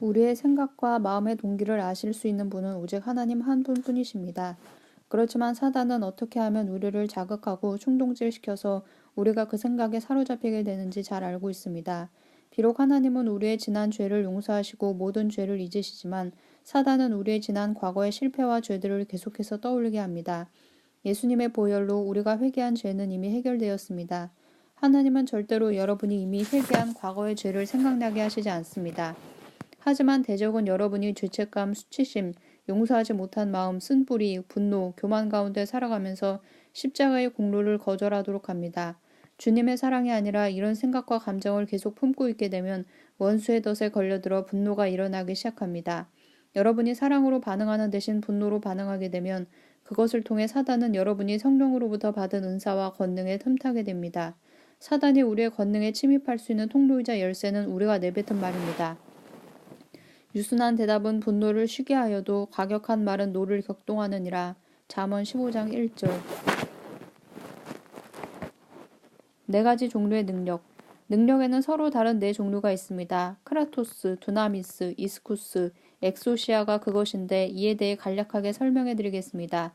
우리의 생각과 마음의 동기를 아실 수 있는 분은 오직 하나님 한 분뿐이십니다. 그렇지만 사단은 어떻게 하면 우리를 자극하고 충동질시켜서 우리가 그 생각에 사로잡히게 되는지 잘 알고 있습니다. 비록 하나님은 우리의 지난 죄를 용서하시고 모든 죄를 잊으시지만 사단은 우리의 지난 과거의 실패와 죄들을 계속해서 떠올리게 합니다. 예수님의 보혈로 우리가 회개한 죄는 이미 해결되었습니다. 하나님은 절대로 여러분이 이미 회개한 과거의 죄를 생각나게 하시지 않습니다. 하지만 대적은 여러분이 죄책감, 수치심, 용서하지 못한 마음, 쓴뿌리, 분노, 교만 가운데 살아가면서 십자가의 공로를 거절하도록 합니다. 주님의 사랑이 아니라 이런 생각과 감정을 계속 품고 있게 되면 원수의 덫에 걸려들어 분노가 일어나기 시작합니다. 여러분이 사랑으로 반응하는 대신 분노로 반응하게 되면 그것을 통해 사단은 여러분이 성령으로부터 받은 은사와 권능에 틈타게 됩니다. 사단이 우리의 권능에 침입할 수 있는 통로이자 열쇠는 우리가 내뱉은 말입니다. 유순한 대답은 분노를 쉬게 하여도 과격한 말은 노를 격동하느니라. 잠언 15장 1절. 네 가지 종류의 능력. 능력에는 서로 다른 네 종류가 있습니다. 크라토스, 두나미스, 이스쿠스, 엑소시아가 그것인데 이에 대해 간략하게 설명해 드리겠습니다.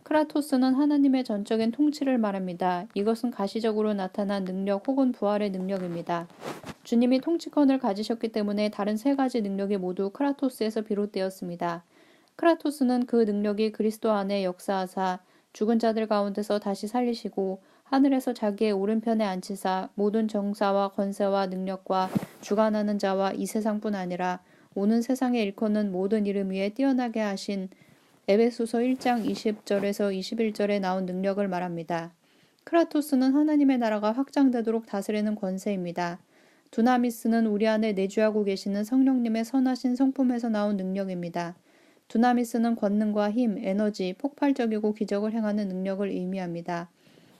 크라토스는 하나님의 전적인 통치를 말합니다. 이것은 가시적으로 나타난 능력 혹은 부활의 능력입니다. 주님이 통치권을 가지셨기 때문에 다른 세 가지 능력이 모두 크라토스에서 비롯되었습니다. 크라토스는 그 능력이 그리스도 안에 역사하사 죽은 자들 가운데서 다시 살리시고 하늘에서 자기의 오른편에 앉히사 모든 정사와 권세와 능력과 주관하는 자와 이 세상뿐 아니라 오는 세상에 일컫는 모든 이름 위에 뛰어나게 하신 에베소서 1장 20절에서 21절에 나온 능력을 말합니다. 크라토스는 하나님의 나라가 확장되도록 다스리는 권세입니다. 두나미스는 우리 안에 내주하고 계시는 성령님의 선하신 성품에서 나온 능력입니다. 두나미스는 권능과 힘, 에너지, 폭발적이고 기적을 행하는 능력을 의미합니다.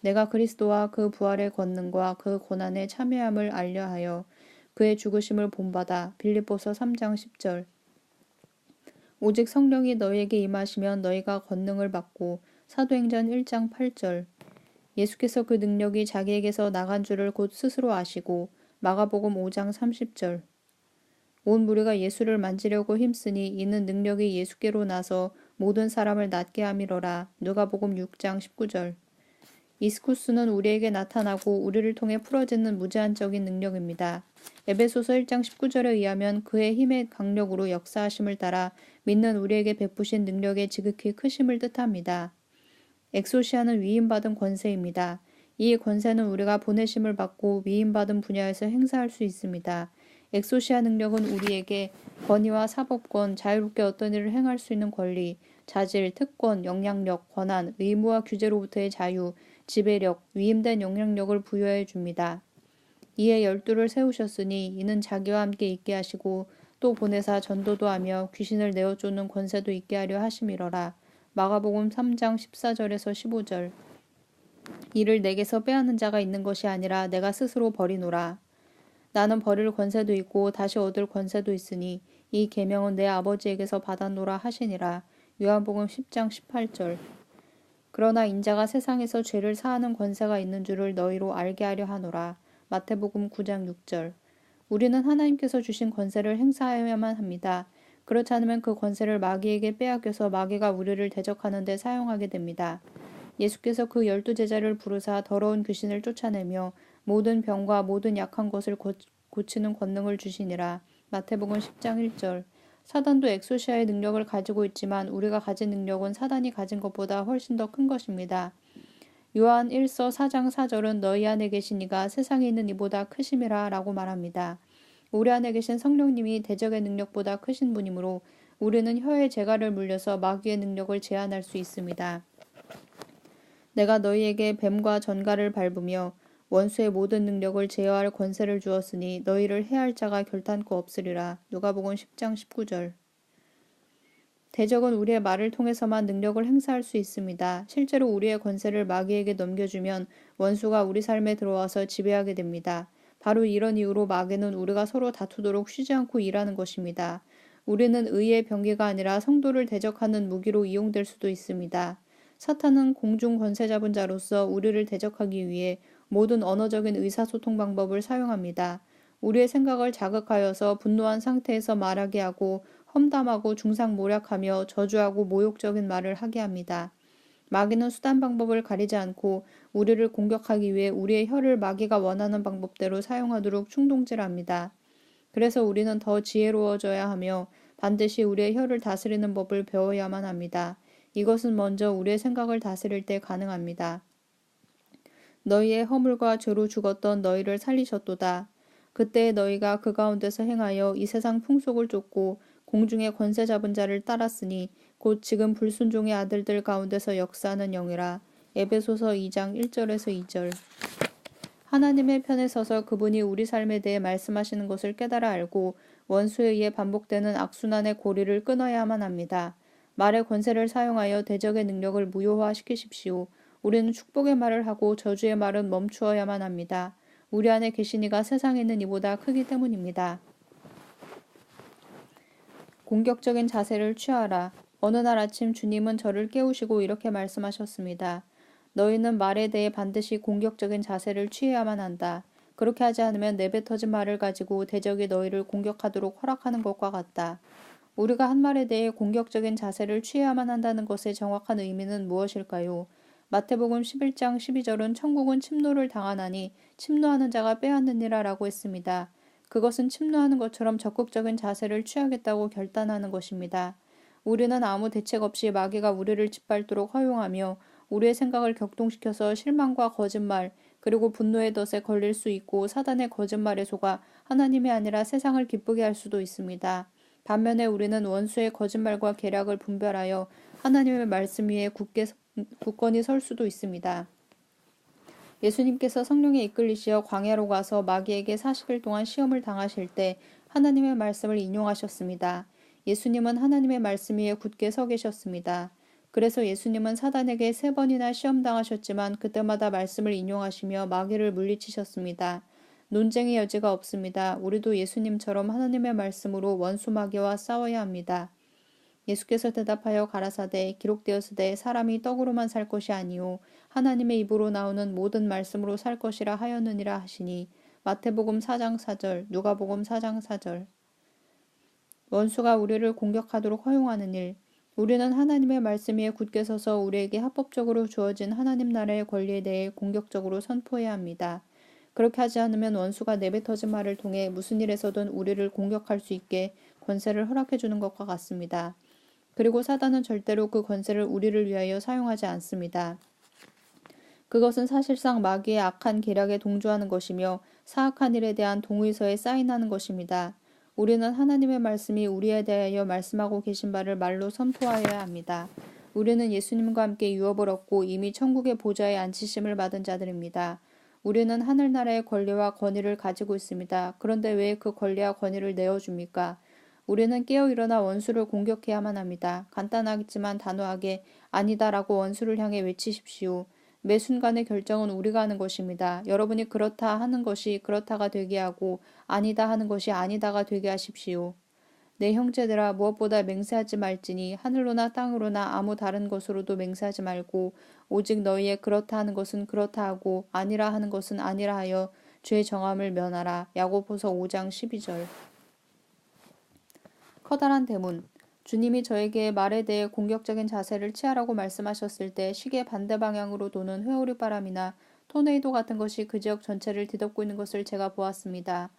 내가 그리스도와 그 부활의 권능과 그 고난에 참여함을 알려하여 그의 죽으심을 본받아 빌립보서 3장 10절. 오직 성령이 너희에게 임하시면 너희가 권능을 받고 사도행전 1장 8절. 예수께서 그 능력이 자기에게서 나간 줄을 곧 스스로 아시고 마가복음 5장 30절. 온 무리가 예수를 만지려고 힘쓰니 이는 능력이 예수께로 나서 모든 사람을 낫게 함이로라. 누가복음 6장 19절. 이스쿠스는 우리에게 나타나고 우리를 통해 풀어지는 무제한적인 능력입니다. 에베소서 1장 19절에 의하면 그의 힘의 강력으로 역사하심을 따라 믿는 우리에게 베푸신 능력의 지극히 크심을 뜻합니다. 엑소시아는 위임받은 권세입니다. 이 권세는 우리가 보내심을 받고 위임받은 분야에서 행사할 수 있습니다. 엑소시아 능력은 우리에게 권위와 사법권, 자유롭게 어떤 일을 행할 수 있는 권리, 자질, 특권, 영향력, 권한, 의무와 규제로부터의 자유, 지배력, 위임된 영향력을 부여해 줍니다. 이에 12를 세우셨으니 이는 자기와 함께 있게 하시고 또 보내사 전도도 하며 귀신을 내어 쫓는 권세도 있게 하려 하심이러라. 마가복음 3장 14절에서 15절. 이를 내게서 빼앗는 자가 있는 것이 아니라 내가 스스로 버리노라. 나는 버릴 권세도 있고 다시 얻을 권세도 있으니 이 계명은 내 아버지에게서 받았노라 하시니라. 요한복음 10장 18절. 그러나 인자가 세상에서 죄를 사하는 권세가 있는 줄을 너희로 알게 하려 하노라. 마태복음 9장 6절. 우리는 하나님께서 주신 권세를 행사해야만 합니다. 그렇지 않으면 그 권세를 마귀에게 빼앗겨서 마귀가 우리를 대적하는 데 사용하게 됩니다. 예수께서 그 12제자를 부르사 더러운 귀신을 쫓아내며 모든 병과 모든 약한 것을 고치는 권능을 주시니라. 마태복음 10장 1절. 사단도 엑소시아의 능력을 가지고 있지만 우리가 가진 능력은 사단이 가진 것보다 훨씬 더 큰 것입니다. 요한 1서 4장 4절은 너희 안에 계신 이가 세상에 있는 이보다 크심이라 라고 말합니다. 우리 안에 계신 성령님이 대적의 능력보다 크신 분이므로 우리는 혀의 재갈을 물려서 마귀의 능력을 제한할 수 있습니다. 내가 너희에게 뱀과 전갈을 밟으며 원수의 모든 능력을 제어할 권세를 주었으니 너희를 해할 자가 결탄코 없으리라. 누가복음 10장 19절. 대적은 우리의 말을 통해서만 능력을 행사할 수 있습니다. 실제로 우리의 권세를 마귀에게 넘겨주면 원수가 우리 삶에 들어와서 지배하게 됩니다. 바로 이런 이유로 마귀는 우리가 서로 다투도록 쉬지 않고 일하는 것입니다. 우리는 의의 병기가 아니라 성도를 대적하는 무기로 이용될 수도 있습니다. 사탄은 공중 권세 잡은 자로서 우리를 대적하기 위해 모든 언어적인 의사소통 방법을 사용합니다. 우리의 생각을 자극하여서 분노한 상태에서 말하게 하고 험담하고 중상모략하며 저주하고 모욕적인 말을 하게 합니다. 마귀는 수단 방법을 가리지 않고 우리를 공격하기 위해 우리의 혀를 마귀가 원하는 방법대로 사용하도록 충동질합니다. 그래서 우리는 더 지혜로워져야 하며 반드시 우리의 혀를 다스리는 법을 배워야만 합니다. 이것은 먼저 우리의 생각을 다스릴 때 가능합니다. 너희의 허물과 죄로 죽었던 너희를 살리셨도다. 그때 너희가 그 가운데서 행하여 이 세상 풍속을 쫓고 공중의 권세 잡은 자를 따랐으니 곧 지금 불순종의 아들들 가운데서 역사하는 영이라. 에베소서 2장 1절에서 2절. 하나님의 편에 서서 그분이 우리 삶에 대해 말씀하시는 것을 깨달아 알고 원수에 의해 반복되는 악순환의 고리를 끊어야만 합니다. 말의 권세를 사용하여 대적의 능력을 무효화시키십시오. 우리는 축복의 말을 하고 저주의 말은 멈추어야만 합니다. 우리 안에 계신 이가 세상에 있는 이보다 크기 때문입니다. 공격적인 자세를 취하라. 어느 날 아침 주님은 저를 깨우시고 이렇게 말씀하셨습니다. 너희는 말에 대해 반드시 공격적인 자세를 취해야만 한다. 그렇게 하지 않으면 내뱉어진 말을 가지고 대적이 너희를 공격하도록 허락하는 것과 같다. 우리가 한 말에 대해 공격적인 자세를 취해야만 한다는 것의 정확한 의미는 무엇일까요? 마태복음 11장 12절은 천국은 침노를 당하나니 침노하는 자가 빼앗느니라 라고 했습니다. 그것은 침노하는 것처럼 적극적인 자세를 취하겠다고 결단하는 것입니다. 우리는 아무 대책 없이 마귀가 우리를 짓밟도록 허용하며 우리의 생각을 격동시켜서 실망과 거짓말, 그리고 분노의 덫에 걸릴 수 있고 사단의 거짓말에 속아 하나님이 아니라 세상을 기쁘게 할 수도 있습니다. 반면에 우리는 원수의 거짓말과 계략을 분별하여 하나님의 말씀 위에 굳건히 설 수도 있습니다. 예수님께서 성령에 이끌리시어 광야로 가서 마귀에게 40일 동안 시험을 당하실 때 하나님의 말씀을 인용하셨습니다. 예수님은 하나님의 말씀 위에 굳게 서 계셨습니다. 그래서 예수님은 사단에게 3번이나 시험당하셨지만 그때마다 말씀을 인용하시며 마귀를 물리치셨습니다. 논쟁의 여지가 없습니다. 우리도 예수님처럼 하나님의 말씀으로 원수 마귀와 싸워야 합니다. 예수께서 대답하여 가라사대 기록되었으되 사람이 떡으로만 살 것이 아니요 하나님의 입으로 나오는 모든 말씀으로 살 것이라 하였느니라 하시니 마태복음 4장 4절 누가복음 4장 4절. 원수가 우리를 공격하도록 허용하는 일. 우리는 하나님의 말씀 위에 굳게 서서 우리에게 합법적으로 주어진 하나님 나라의 권리에 대해 공격적으로 선포해야 합니다. 그렇게 하지 않으면 원수가 내뱉어진 말을 통해 무슨 일에서든 우리를 공격할 수 있게 권세를 허락해 주는 것과 같습니다. 그리고 사단은 절대로 그 권세를 우리를 위하여 사용하지 않습니다. 그것은 사실상 마귀의 악한 계략에 동조하는 것이며 사악한 일에 대한 동의서에 사인하는 것입니다. 우리는 하나님의 말씀이 우리에 대하여 말씀하고 계신 바를 말로 선포하여야 합니다. 우리는 예수님과 함께 유업을 얻고 이미 천국의 보좌에 앉히심을 받은 자들입니다. 우리는 하늘나라의 권리와 권위를 가지고 있습니다. 그런데 왜 그 권리와 권위를 내어줍니까? 우리는 깨어 일어나 원수를 공격해야만 합니다. 간단하겠지만 단호하게 아니다라고 원수를 향해 외치십시오. 매 순간의 결정은 우리가 하는 것입니다. 여러분이 그렇다 하는 것이 그렇다가 되게 하고 아니다 하는 것이 아니다가 되게 하십시오. 내 형제들아 무엇보다 맹세하지 말지니 하늘로나 땅으로나 아무 다른 것으로도 맹세하지 말고 오직 너희의 그렇다 하는 것은 그렇다 하고 아니라 하는 것은 아니라 하여 죄 정함을 면하라. 야고보서 5장 12절. 커다란 대문. 주님이 저에게 말에 대해 공격적인 자세를 취하라고 말씀하셨을 때 시계 반대 방향으로 도는 회오리 바람이나 토네이도 같은 것이 그 지역 전체를 뒤덮고 있는 것을 제가 보았습니다.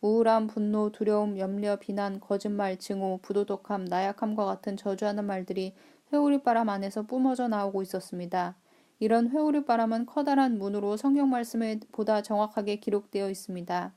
우울함, 분노, 두려움, 염려, 비난, 거짓말, 증오, 부도덕함, 나약함과 같은 저주하는 말들이 회오리 바람 안에서 뿜어져 나오고 있었습니다. 이런 회오리 바람은 커다란 문으로 성경 말씀에 보다 정확하게 기록되어 있습니다.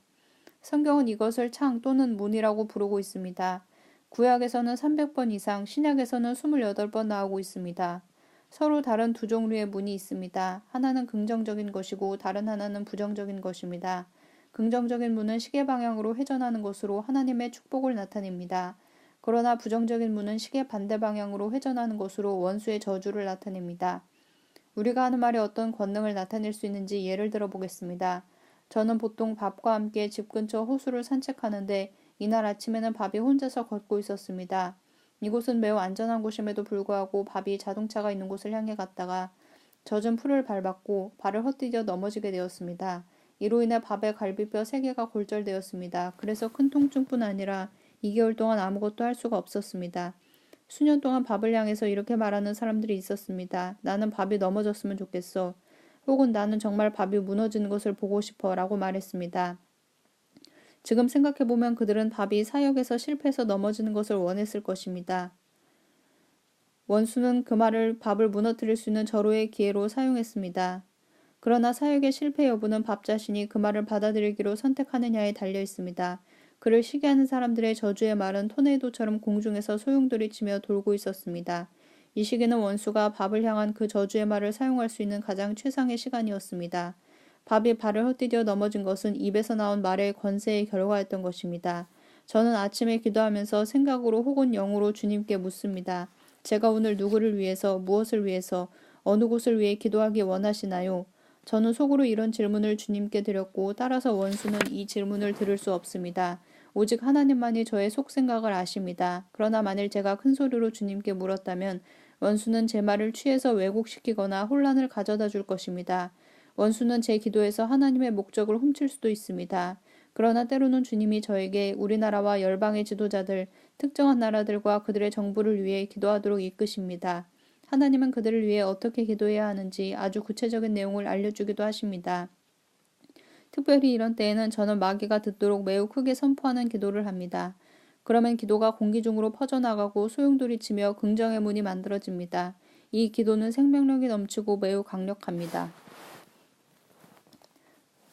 성경은 이것을 창 또는 문이라고 부르고 있습니다. 구약에서는 300번 이상, 신약에서는 28번 나오고 있습니다. 서로 다른 두 종류의 문이 있습니다. 하나는 긍정적인 것이고 다른 하나는 부정적인 것입니다. 긍정적인 문은 시계 방향으로 회전하는 것으로 하나님의 축복을 나타냅니다. 그러나 부정적인 문은 시계 반대 방향으로 회전하는 것으로 원수의 저주를 나타냅니다. 우리가 하는 말이 어떤 권능을 나타낼 수 있는지 예를 들어 보겠습니다. 저는 보통 밥과 함께 집 근처 호수를 산책하는데 이날 아침에는 밥이 혼자서 걷고 있었습니다. 이곳은 매우 안전한 곳임에도 불구하고 밥이 자동차가 있는 곳을 향해 갔다가 젖은 풀을 밟았고 발을 헛디뎌 넘어지게 되었습니다. 이로 인해 밥에 갈비뼈 3개가 골절되었습니다. 그래서 큰 통증뿐 아니라 2개월 동안 아무것도 할 수가 없었습니다. 수년 동안 밥을 향해서 이렇게 말하는 사람들이 있었습니다. 나는 밥이 넘어졌으면 좋겠어. 혹은 나는 정말 밥이 무너지는 것을 보고 싶어 라고 말했습니다. 지금 생각해보면 그들은 밥이 사역에서 실패해서 넘어지는 것을 원했을 것입니다. 원수는 그 말을 밥을 무너뜨릴 수 있는 절호의 기회로 사용했습니다. 그러나 사역의 실패 여부는 밥 자신이 그 말을 받아들이기로 선택하느냐에 달려 있습니다. 그를 시기하는 사람들의 저주의 말은 토네이도처럼 공중에서 소용돌이치며 돌고 있었습니다. 이 시기는 원수가 밥을 향한 그 저주의 말을 사용할 수 있는 가장 최상의 시간이었습니다. 밥이 발을 헛디뎌 넘어진 것은 입에서 나온 말의 권세의 결과였던 것입니다. 저는 아침에 기도하면서 생각으로 혹은 영으로 주님께 묻습니다. 제가 오늘 누구를 위해서, 무엇을 위해서, 어느 곳을 위해 기도하기 원하시나요? 저는 속으로 이런 질문을 주님께 드렸고 따라서 원수는 이 질문을 들을 수 없습니다. 오직 하나님만이 저의 속생각을 아십니다. 그러나 만일 제가 큰 소리로 주님께 물었다면 원수는 제 말을 취해서 왜곡시키거나 혼란을 가져다 줄 것입니다. 원수는 제 기도에서 하나님의 목적을 훔칠 수도 있습니다. 그러나 때로는 주님이 저에게 우리나라와 열방의 지도자들, 특정한 나라들과 그들의 정부를 위해 기도하도록 이끄십니다. 하나님은 그들을 위해 어떻게 기도해야 하는지 아주 구체적인 내용을 알려주기도 하십니다. 특별히 이런 때에는 저는 마귀가 듣도록 매우 크게 선포하는 기도를 합니다. 그러면 기도가 공기 중으로 퍼져나가고 소용돌이치며 긍정의 문이 만들어집니다. 이 기도는 생명력이 넘치고 매우 강력합니다.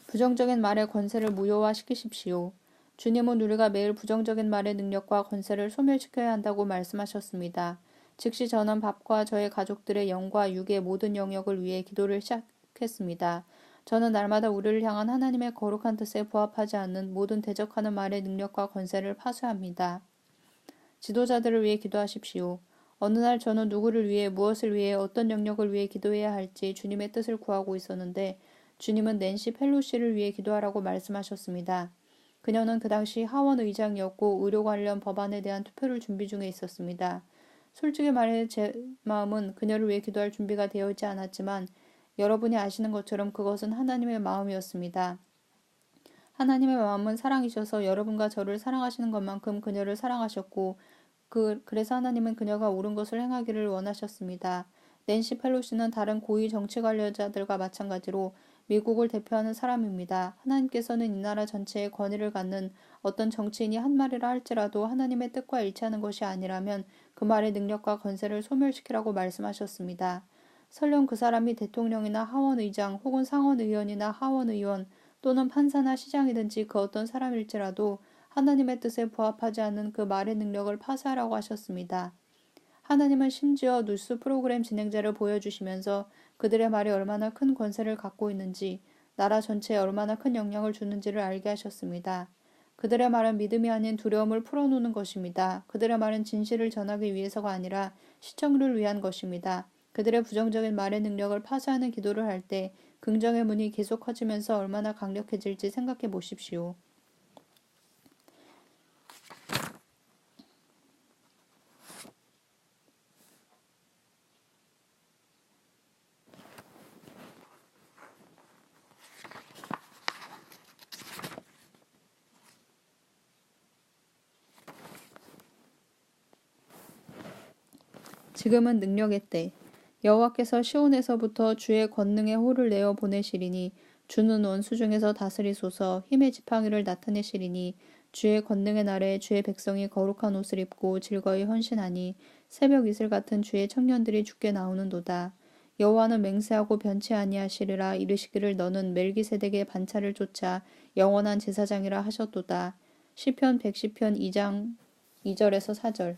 부정적인 말의 권세를 무효화시키십시오. 주님은 우리가 매일 부정적인 말의 능력과 권세를 소멸시켜야 한다고 말씀하셨습니다. 즉시 저는 밥과 저의 가족들의 영과 육의 모든 영역을 위해 기도를 시작했습니다. 저는 날마다 우리를 향한 하나님의 거룩한 뜻에 부합하지 않는 모든 대적하는 말의 능력과 권세를 파쇄합니다. 지도자들을 위해 기도하십시오. 어느 날 저는 누구를 위해, 무엇을 위해, 어떤 영역을 위해 기도해야 할지 주님의 뜻을 구하고 있었는데 주님은 낸시 펠로시를 위해 기도하라고 말씀하셨습니다. 그녀는 그 당시 하원 의장이었고 의료 관련 법안에 대한 투표를 준비 중에 있었습니다. 솔직히 말해 제 마음은 그녀를 위해 기도할 준비가 되어 있지 않았지만 여러분이 아시는 것처럼 그것은 하나님의 마음이었습니다. 하나님의 마음은 사랑이셔서 여러분과 저를 사랑하시는 것만큼 그녀를 사랑하셨고 그래서 하나님은 그녀가 옳은 것을 행하기를 원하셨습니다. 낸시 펠로시는 다른 고위 정치 관련자들과 마찬가지로 미국을 대표하는 사람입니다. 하나님께서는 이 나라 전체의 권위를 갖는 어떤 정치인이 한 말이라 할지라도 하나님의 뜻과 일치하는 것이 아니라면 그 말의 능력과 권세를 소멸시키라고 말씀하셨습니다. 설령 그 사람이 대통령이나 하원의장 혹은 상원의원이나 하원의원 또는 판사나 시장이든지 그 어떤 사람일지라도 하나님의 뜻에 부합하지 않는 그 말의 능력을 파쇄하라고 하셨습니다. 하나님은 심지어 뉴스 프로그램 진행자를 보여주시면서 그들의 말이 얼마나 큰 권세를 갖고 있는지, 나라 전체에 얼마나 큰 영향을 주는지를 알게 하셨습니다. 그들의 말은 믿음이 아닌 두려움을 풀어놓는 것입니다. 그들의 말은 진실을 전하기 위해서가 아니라 시청률을 위한 것입니다. 그들의 부정적인 말의 능력을 파쇄하는 기도를 할 때 긍정의 문이 계속 커지면서 얼마나 강력해질지 생각해 보십시오. 지금은 능력의 때. 여호와께서 시온에서부터 주의 권능의 호를 내어 보내시리니 주는 원수 중에서 다스리소서. 힘의 지팡이를 나타내시리니 주의 권능의 날에 주의 백성이 거룩한 옷을 입고 즐거이 헌신하니 새벽 이슬 같은 주의 청년들이 주께 나오는도다. 여호와는 맹세하고 변치 아니하시리라 이르시기를 너는 멜기세덱의 반차를 쫓아 영원한 제사장이라 하셨도다. 시편 110편 2장 2절에서 4절.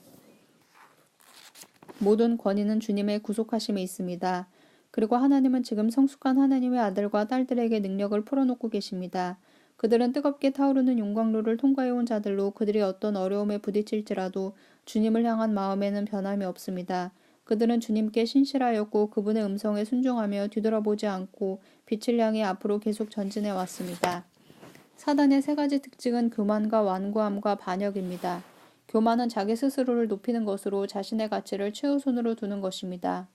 모든 권위는 주님의 구속하심에 있습니다. 그리고 하나님은 지금 성숙한 하나님의 아들과 딸들에게 능력을 풀어놓고 계십니다. 그들은 뜨겁게 타오르는 용광로를 통과해온 자들로 그들이 어떤 어려움에 부딪힐지라도 주님을 향한 마음에는 변함이 없습니다. 그들은 주님께 신실하였고 그분의 음성에 순종하며 뒤돌아보지 않고 빛을 향해 앞으로 계속 전진해 왔습니다. 사단의 세 가지 특징은 교만과 완고함과 반역입니다. 교만은 자기 스스로를 높이는 것으로 자신의 가치를 최우선으로 두는 것입니다.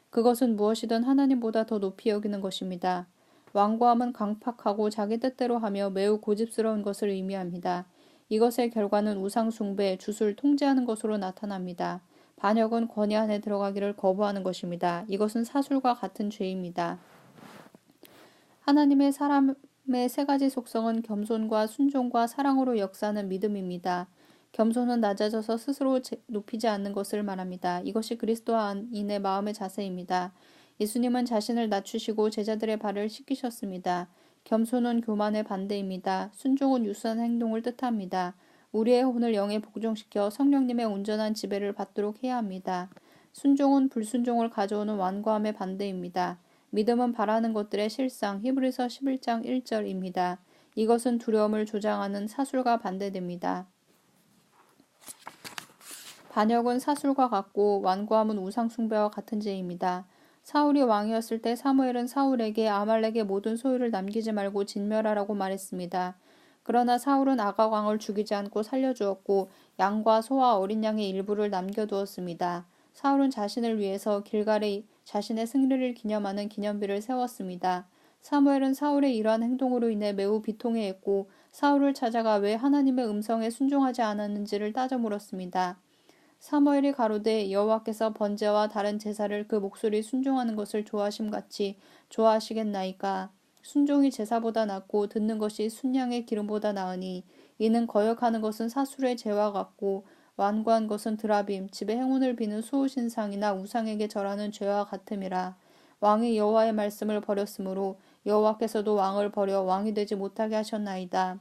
그것은 무엇이든 하나님보다 더 높이 여기는 것입니다. 완고함은 강팍하고 자기 뜻대로 하며 매우 고집스러운 것을 의미합니다. 이것의 결과는 우상 숭배, 주술 통제하는 것으로 나타납니다. 반역은 권위 안에 들어가기를 거부하는 것입니다. 이것은 사술과 같은 죄입니다. 하나님의 사람의 세 가지 속성은 겸손과 순종과 사랑으로 역사하는 믿음입니다. 겸손은 낮아져서 스스로 높이지 않는 것을 말합니다. 이것이 그리스도인의 마음의 자세입니다. 예수님은 자신을 낮추시고 제자들의 발을 씻기셨습니다. 겸손은 교만의 반대입니다. 순종은 유순한 행동을 뜻합니다. 우리의 혼을 영에 복종시켜 성령님의 온전한 지배를 받도록 해야 합니다. 순종은 불순종을 가져오는 완고함의 반대입니다. 믿음은 바라는 것들의 실상, 히브리서 11장 1절입니다. 이것은 두려움을 조장하는 사술과 반대됩니다. 반역은 사술과 같고 완고함은 우상 숭배와 같은 죄입니다. 사울이 왕이었을 때 사무엘은 사울에게 아말렉의 모든 소유를 남기지 말고 진멸하라고 말했습니다. 그러나 사울은 아각 왕을 죽이지 않고 살려주었고 양과 소와 어린 양의 일부를 남겨두었습니다. 사울은 자신을 위해서 길갈에 자신의 승리를 기념하는 기념비를 세웠습니다. 사무엘은 사울의 이러한 행동으로 인해 매우 비통해했고 사울을 찾아가 왜 하나님의 음성에 순종하지 않았는지를 따져 물었습니다. 사무엘이 가로되 여호와께서 번제와 다른 제사를 그 목소리 순종하는 것을 좋아하심같이 좋아하시겠나이까. 순종이 제사보다 낫고 듣는 것이 순양의 기름보다 나으니 이는 거역하는 것은 사술의 죄와 같고 완고한 것은 드라빔 집에 행운을 비는 수호신상이나 우상에게 절하는 죄와 같음이라. 왕이 여호와의 말씀을 버렸으므로 여호와께서도 왕을 버려 왕이 되지 못하게 하셨나이다.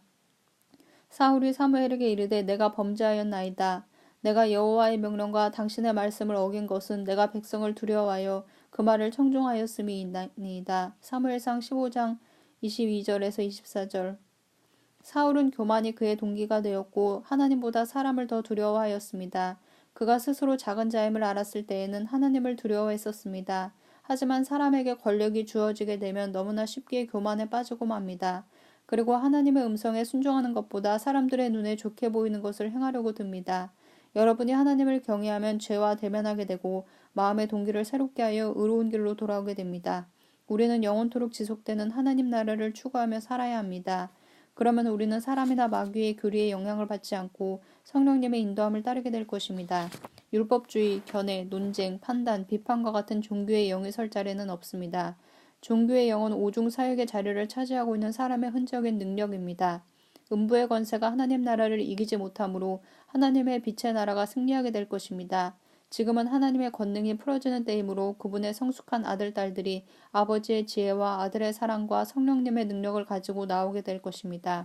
사울이 사무엘에게 이르되 내가 범죄하였나이다. 내가 여호와의 명령과 당신의 말씀을 어긴 것은 내가 백성을 두려워하여 그 말을 청종하였음이니이다. 사무엘상 15장 22절에서 24절. 사울은 교만이 그의 동기가 되었고 하나님보다 사람을 더 두려워하였습니다. 그가 스스로 작은 자임을 알았을 때에는 하나님을 두려워했었습니다. 하지만 사람에게 권력이 주어지게 되면 너무나 쉽게 교만에 빠지고 맙니다. 그리고 하나님의 음성에 순종하는 것보다 사람들의 눈에 좋게 보이는 것을 행하려고 듭니다. 여러분이 하나님을 경외하면 죄와 대면하게 되고 마음의 동기를 새롭게 하여 의로운 길로 돌아오게 됩니다. 우리는 영원토록 지속되는 하나님 나라를 추구하며 살아야 합니다. 그러면 우리는 사람이나 마귀의 교리에 영향을 받지 않고 성령님의 인도함을 따르게 될 것입니다. 율법주의, 견해, 논쟁, 판단, 비판과 같은 종교의 영이 설 자리는 없습니다. 종교의 영은 오중 사역의 자리를 차지하고 있는 사람의 흔적인 능력입니다. 음부의 권세가 하나님 나라를 이기지 못하므로 하나님의 빛의 나라가 승리하게 될 것입니다. 지금은 하나님의 권능이 풀어지는 때이므로 그분의 성숙한 아들, 딸들이 아버지의 지혜와 아들의 사랑과 성령님의 능력을 가지고 나오게 될 것입니다.